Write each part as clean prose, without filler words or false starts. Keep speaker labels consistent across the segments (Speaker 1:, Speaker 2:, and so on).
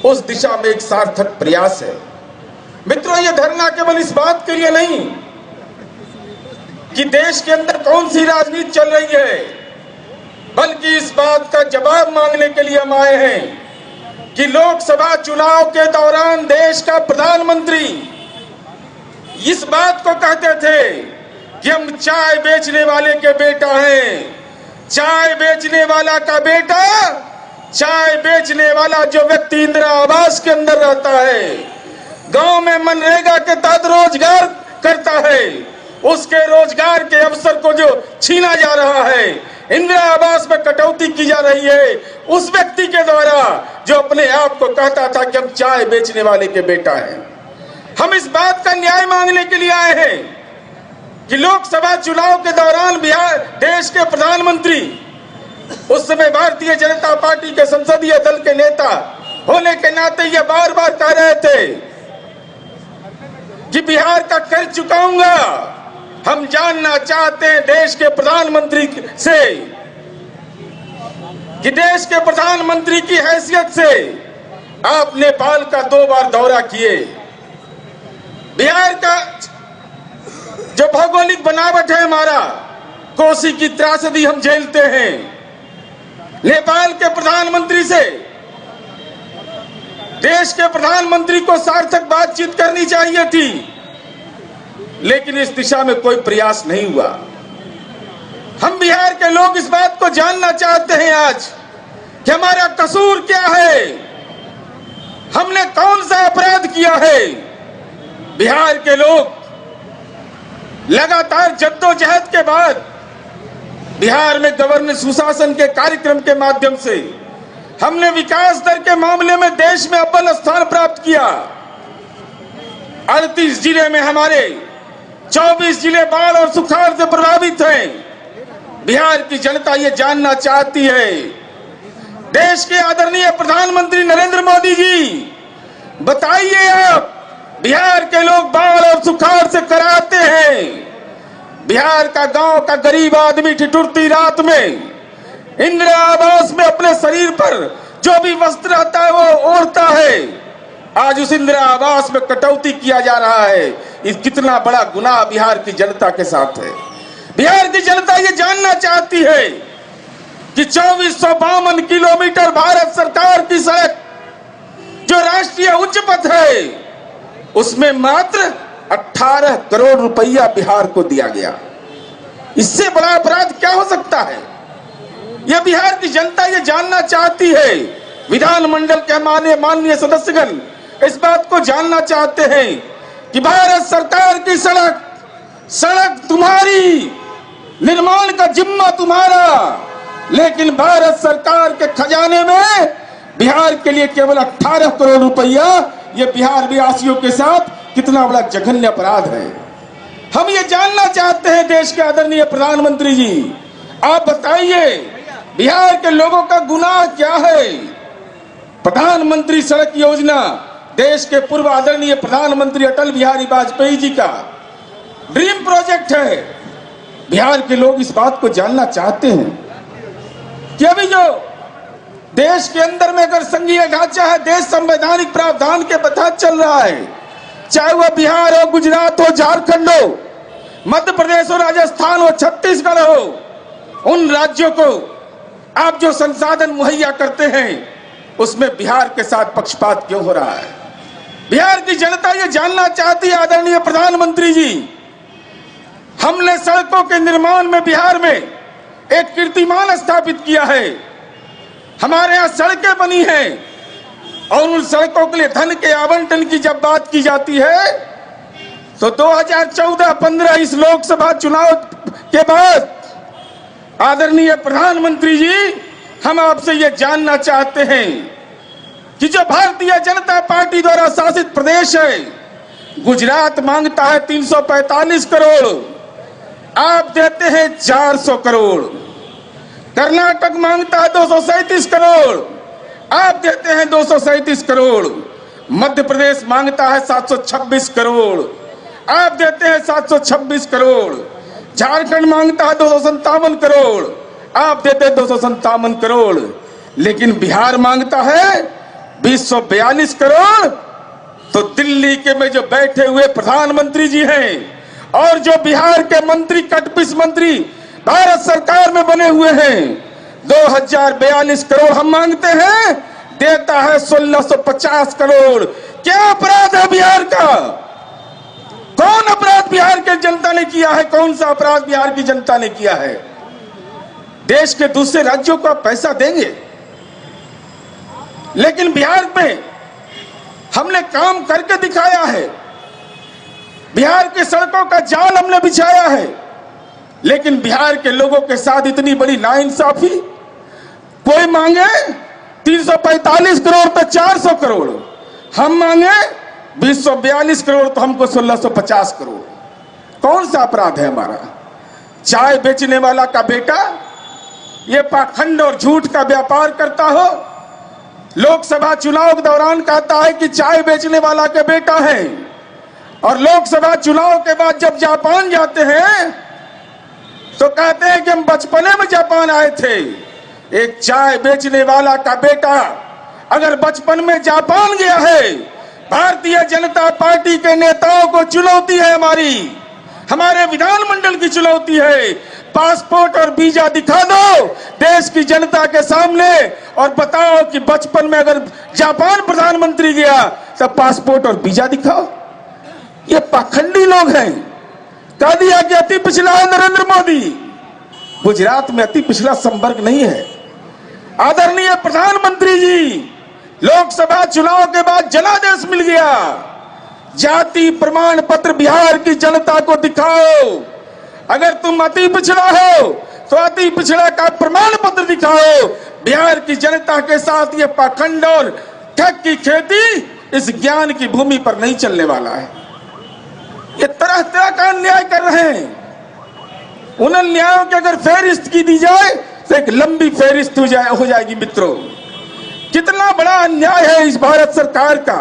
Speaker 1: उस दिशा में एक सार्थक प्रयास है। मित्रों, यह धरना केवल इस बात के लिए नहीं कि देश के अंदर कौन सी राजनीति चल रही है, बल्कि इस बात का जवाब मांगने के लिए हम आए हैं कि लोकसभा चुनाव के दौरान देश का प्रधानमंत्री इस बात को कहते थे कि हम चाय बेचने वाले के बेटा हैं। चाय बेचने वाला का बेटा, चाय बेचने वाला जो व्यक्ति इंदिरा आवास के अंदर रहता है, गांव में मनरेगा के तहत रोजगार करता है, उसके रोजगार के अवसर को जो छीना जा रहा है, इंदिरा आवास में कटौती की जा रही है, उस व्यक्ति के द्वारा जो अपने आप को कहता था कि हम चाय बेचने वाले के बेटा हैं। हम इस बात का न्याय मांगने के लिए आए हैं कि लोकसभा चुनाव के दौरान बिहार देश के प्रधानमंत्री, उस समय भारतीय जनता पार्टी के संसदीय दल के नेता होने के नाते ये बार बार कह रहे थे कि बिहार का कर्ज चुकाऊंगा। हम जानना चाहते हैं देश के प्रधानमंत्री से कि देश के प्रधानमंत्री की हैसियत से आप नेपाल का 2 बार दौरा किए। बिहार का जो भौगोलिक बनावट है हमारा, कोसी की त्रासदी हम झेलते हैं। नेपाल के प्रधानमंत्री से देश के प्रधानमंत्री को सार्थक बातचीत करनी चाहिए थी, लेकिन इस दिशा में कोई प्रयास नहीं हुआ। हम बिहार के लोग इस बात को जानना चाहते हैं आज कि हमारा कसूर क्या है, हमने कौन सा अपराध किया है। बिहार के लोग लगातार जद्दोजहद के बाद बिहार में गवर्नर सुशासन के कार्यक्रम के माध्यम से हमने विकास दर के मामले में देश में अव्वल स्थान प्राप्त किया। 38 जिले में हमारे 24 जिले बाढ़ और सुखाड़ से प्रभावित हैं। बिहार की जनता ये जानना चाहती है, देश के आदरणीय प्रधानमंत्री नरेंद्र मोदी जी, बताइए आप, बिहार के लोग बाढ़ और सुखाड़ से कराते हैं। बिहार का गांव का गरीब आदमी ठिठुरती रात में इंदिरा आवास में अपने शरीर पर जो भी वस्त्र आता है वो ओढ़ता है। आज उस इंदिरा आवास में कटौती किया जा रहा है। इस कितना बड़ा गुनाह बिहार की जनता के साथ है। बिहार की जनता ये जानना चाहती है कि 2452 किलोमीटर भारत सरकार की सड़क जो राष्ट्रीय उच्च पथ है, उसमें मात्र 18 करोड़ रुपया बिहार को दिया गया। इससे बड़ा अपराध क्या हो सकता है? यह बिहार की जनता ये जानना चाहती है। विधानमंडल के हमारे माननीय सदस्यगण इस बात को जानना चाहते हैं कि भारत सरकार की सड़क तुम्हारी, निर्माण का जिम्मा तुम्हारा, लेकिन भारत सरकार के खजाने में बिहार के लिए केवल 18 करोड़ रुपया, ये बिहार वासियों के साथ कितना बड़ा जघन्य अपराध है। हम ये जानना चाहते हैं देश के आदरणीय प्रधानमंत्री जी, आप बताइए बिहार के लोगों का गुनाह क्या है? प्रधानमंत्री सड़क योजना देश के पूर्व आदरणीय प्रधानमंत्री अटल बिहारी वाजपेयी जी का ड्रीम प्रोजेक्ट है। बिहार के लोग इस बात को जानना चाहते हैं कि अभी जो देश के अंदर में अगर संघीय ढांचा है, देश संवैधानिक प्रावधान के तहत चल रहा है, चाहे वह बिहार हो, गुजरात हो, झारखंड हो, मध्य प्रदेश हो, राजस्थान हो, छत्तीसगढ़ हो, उन राज्यों को आप जो संसाधन मुहैया करते हैं, उसमें बिहार के साथ पक्षपात क्यों हो रहा है? बिहार की जनता ये जानना चाहती है आदरणीय प्रधानमंत्री जी। हमने सड़कों के निर्माण में बिहार में एक कीर्तिमान स्थापित किया है। हमारे यहाँ सड़कें बनी हैं और उन सड़कों के लिए धन के आवंटन की जब बात की जाती है तो 2014-15 इस लोकसभा चुनाव के बाद आदरणीय प्रधानमंत्री जी, हम आपसे ये जानना चाहते हैं कि जो भारतीय जनता पार्टी द्वारा शासित प्रदेश है, गुजरात मांगता है 345 करोड़, आप देते हैं 400 करोड़। कर्नाटक मांगता है 237 करोड़, आप देते हैं 237 करोड़। मध्य प्रदेश मांगता है 726 करोड़, आप देते हैं 726 करोड़। झारखंड मांगता है 257 करोड़, आप देते हैं 257 करोड़। लेकिन बिहार मांगता है 242 करोड़ तो दिल्ली के में जो बैठे हुए प्रधानमंत्री जी हैं और जो बिहार के मंत्री कटपिस मंत्री भारत सरकार में बने हुए हैं, 2042 करोड़ हम मांगते हैं, देता है 1650 करोड़। क्या अपराध है बिहार का? कौन अपराध बिहार के जनता ने किया है? कौन सा अपराध बिहार की जनता ने किया है? देश के दूसरे राज्यों को आप पैसा देंगे, लेकिन बिहार में हमने काम करके दिखाया है। बिहार की सड़कों का जाल हमने बिछाया है, लेकिन बिहार के लोगों के साथ इतनी बड़ी नाइंसाफी। कोई मांगे 345 करोड़ तो 400 करोड़, हम मांगे 242 करोड़ तो हमको 1650 करोड़। कौन सा अपराध है हमारा? चाय बेचने वाला का बेटा ये पाखंड और झूठ का व्यापार करता हो, लोकसभा चुनाव के दौरान कहता है कि चाय बेचने वाला का बेटा है, और लोकसभा चुनाव के बाद जब जापान जाते हैं तो कहते हैं कि हम बचपने में जापान आए थे। एक चाय बेचने वाला का बेटा अगर बचपन में जापान गया है, भारतीय जनता पार्टी के नेताओं को चुनौती है, हमारे विधानमंडल की चुनौती है। पासपोर्ट और वीजा दिखा दो देश की जनता के सामने और बताओ कि बचपन में अगर जापान प्रधानमंत्री गया तब पासपोर्ट और वीजा दिखाओ। ये पाखंडी लोग हैं। कह दिया कि अति पिछड़ा है नरेंद्र मोदी। गुजरात में अति पिछड़ा संपर्क नहीं है। आदरणीय प्रधानमंत्री जी, लोकसभा चुनाव के बाद जनादेश मिल गया, जाति प्रमाण पत्र बिहार की जनता को दिखाओ। अगर तुम अति पिछड़ा हो तो अति पिछड़ा का प्रमाण पत्र दिखाओ। बिहार की जनता के साथ ये पाखंड और ठग की खेती इस ज्ञान की भूमि पर नहीं चलने वाला है। ये तरह तरह का अन्याय कर रहे हैं। उन अन्यायों की अगर फेहरिस्त की दी जाए तो एक लंबी फेहरिस्त हो जाएगी। मित्रों, कितना बड़ा अन्याय है इस भारत सरकार का।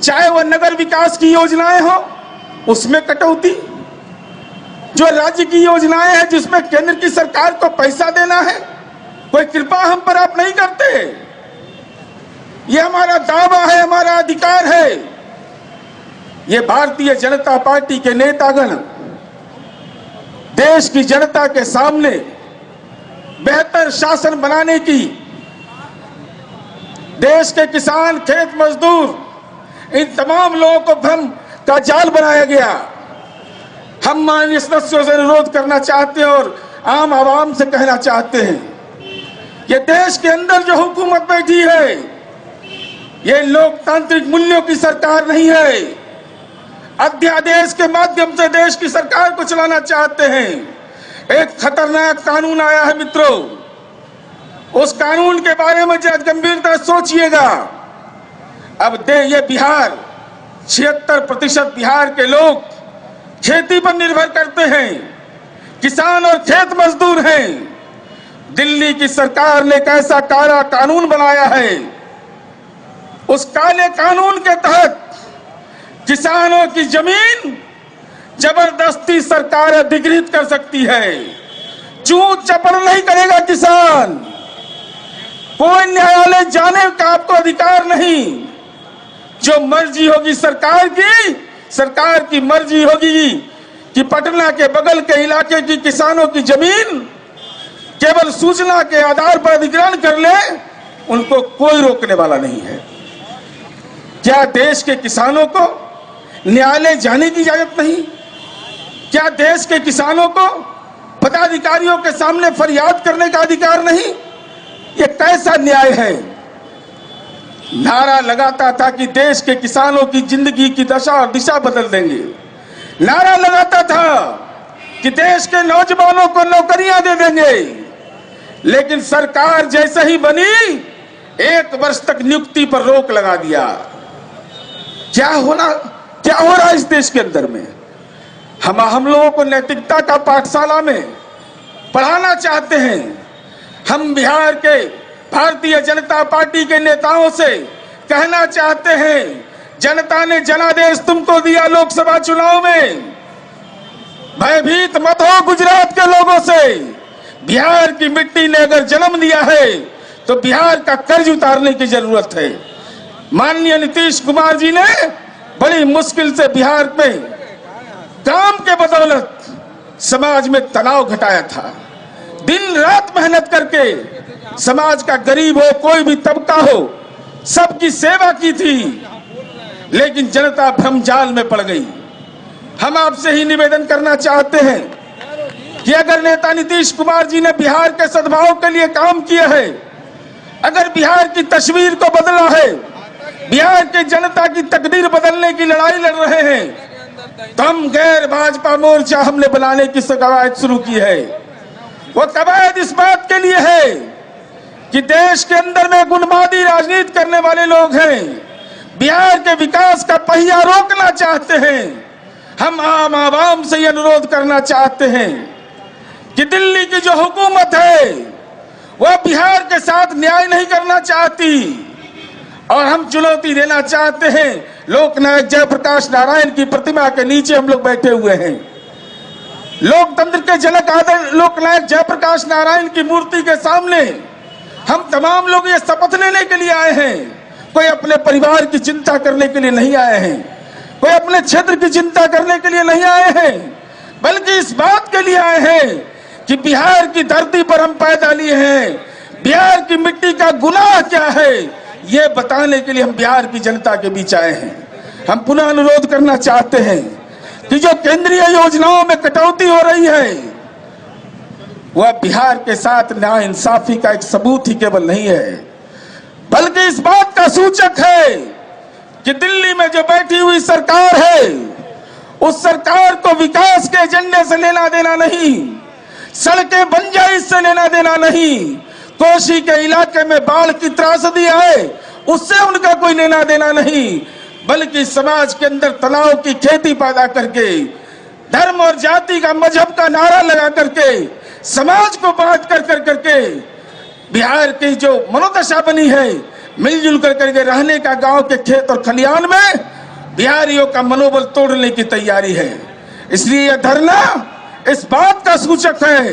Speaker 1: चाहे वह नगर विकास की योजनाएं हो उसमें कटौती, जो राज्य की योजनाएं हैं जिसमें केंद्र की सरकार को पैसा देना है, कोई कृपा हम पर आप नहीं करते। ये हमारा दावा है, हमारा अधिकार है। ये भारतीय जनता पार्टी के नेतागण देश की जनता के सामने बेहतर शासन बनाने की, देश के किसान, खेत मजदूर, इन तमाम लोगों को भ्रम का जाल बनाया गया। हम माननीय सदस्यों से अनुरोध करना चाहते हैं और आम आवाम से कहना चाहते हैं, ये देश के अंदर जो हुकूमत बैठी है ये लोकतांत्रिक मूल्यों की सरकार नहीं है। अध्यादेश के माध्यम से देश की सरकार को चलाना चाहते हैं। एक खतरनाक कानून आया है मित्रों, उस कानून के बारे में गंभीरता सोचिएगा। अब ये बिहार 76% बिहार के लोग खेती पर निर्भर करते हैं, किसान और खेत मजदूर हैं। दिल्ली की सरकार ने एक ऐसा काला कानून बनाया है, उस काले कानून के तहत किसानों की जमीन जबरदस्ती सरकार अधिग्रहित कर सकती है। चूक चपड़ नहीं करेगा किसान, कोई न्यायालय जाने का आपको अधिकार नहीं। जो मर्जी होगी सरकार की मर्जी होगी कि पटना के बगल के इलाके की किसानों की जमीन केवल सूचना के आधार पर अधिग्रहण कर ले, उनको कोई रोकने वाला नहीं है। क्या देश के किसानों को न्यायालय जाने की इजाजत नहीं? क्या देश के किसानों को पदाधिकारियों के सामने फरियाद करने का अधिकार नहीं? ये कैसा न्याय है? नारा लगाता था कि देश के किसानों की जिंदगी की दशा और दिशा बदल देंगे। नारा लगाता था कि देश के नौजवानों को नौकरियां दे देंगे। लेकिन सरकार जैसे ही बनी 1 वर्ष तक नियुक्ति पर रोक लगा दिया। क्या हो रहा है इस देश के अंदर में? हम लोगों को नैतिकता का पाठशाला में पढ़ाना चाहते हैं। हम बिहार के भारतीय जनता पार्टी के नेताओं से कहना चाहते हैं, जनता ने जनादेश तुमको दिया लोकसभा चुनाव में, भयभीत मत हो गुजरात के लोगों से। बिहार की मिट्टी ने अगर जन्म दिया है तो बिहार का कर्ज उतारने की जरूरत है। माननीय नीतीश कुमार जी ने बड़ी मुश्किल से बिहार में काम के बदौलत समाज में तनाव घटाया था। दिन रात मेहनत करके समाज का गरीब हो, कोई भी तबका हो, सबकी सेवा की थी, लेकिन जनता भ्रमजाल में पड़ गई। हम आपसे ही निवेदन करना चाहते हैं कि अगर नेता नीतीश कुमार जी ने बिहार के सद्भाव के लिए काम किया है, अगर बिहार की तस्वीर को बदला है, बिहार की जनता की तकदीर बदलने की लड़ाई लड़ रहे हैं, तो हम गैर भाजपा मोर्चा हमने बनाने की कवायद शुरू की है। वो कवायद इस बात के लिए है कि देश के अंदर में गुटबाजी राजनीति करने वाले लोग हैं, बिहार के विकास का पहिया रोकना चाहते हैं। हम आम आवाम से अनुरोध करना चाहते हैं कि दिल्ली की जो हुकूमत है वह बिहार के साथ न्याय नहीं करना चाहती, और हम चुनौती देना चाहते हैं। लोकनायक जयप्रकाश नारायण की प्रतिमा के नीचे हम लोग बैठे हुए हैं। लोकतंत्र के जनक आदर लोकनायक जयप्रकाश नारायण की मूर्ति के सामने हम तमाम लोग ये शपथ लेने के लिए आए हैं। कोई अपने परिवार की चिंता करने के लिए नहीं आए हैं, कोई अपने क्षेत्र की चिंता करने के लिए नहीं आए हैं, बल्कि इस बात के लिए आए हैं कि बिहार की धरती पर हम पैदा लिए हैं, बिहार की मिट्टी का गुनाह क्या है ये बताने के लिए हम बिहार की जनता के बीच आए हैं। हम पुनः अनुरोध करना चाहते हैं कि जो केंद्रीय योजनाओं में कटौती हो रही है वह बिहार के साथ न्याय इंसाफी का एक सबूत ही केवल नहीं है, बल्कि इस बात का सूचक है कि दिल्ली में जो बैठी हुई सरकार है उस सरकार को विकास के एजेंडे से लेना देना नहीं, सड़कें बन जाए इससे लेना देना नहीं, कोसी के इलाके में बाढ़ की त्रासदी आए उससे उनका कोई लेना देना नहीं, बल्कि समाज के अंदर तनाव की खेती पैदा करके, धर्म और जाति का मजहब का नारा लगा करके, समाज को बांट कर करके बिहार की जो मनोदशा बनी है, मिलजुल कर करके रहने का, गांव के खेत और खलियान में बिहारियों का मनोबल तोड़ने की तैयारी है। इसलिए यह धरना इस बात का सूचक है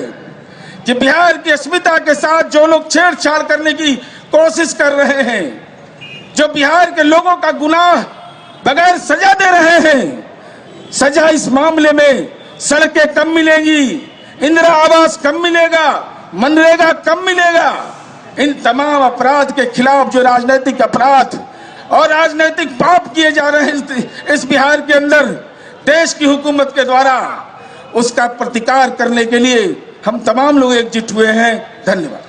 Speaker 1: कि बिहार की अस्मिता के साथ जो लोग छेड़छाड़ करने की कोशिश कर रहे हैं, जो बिहार के लोगों का गुनाह बगैर सजा दे रहे हैं, सजा इस मामले में सड़कें कम मिलेंगी, इंदिरा आवास कम मिलेगा, मनरेगा कम मिलेगा, इन तमाम अपराध के खिलाफ जो राजनीतिक अपराध और राजनीतिक पाप किए जा रहे हैं इस बिहार के अंदर देश की हुकूमत के द्वारा, उसका प्रतिकार करने के लिए हम तमाम लोग एकजुट हुए हैं। धन्यवाद।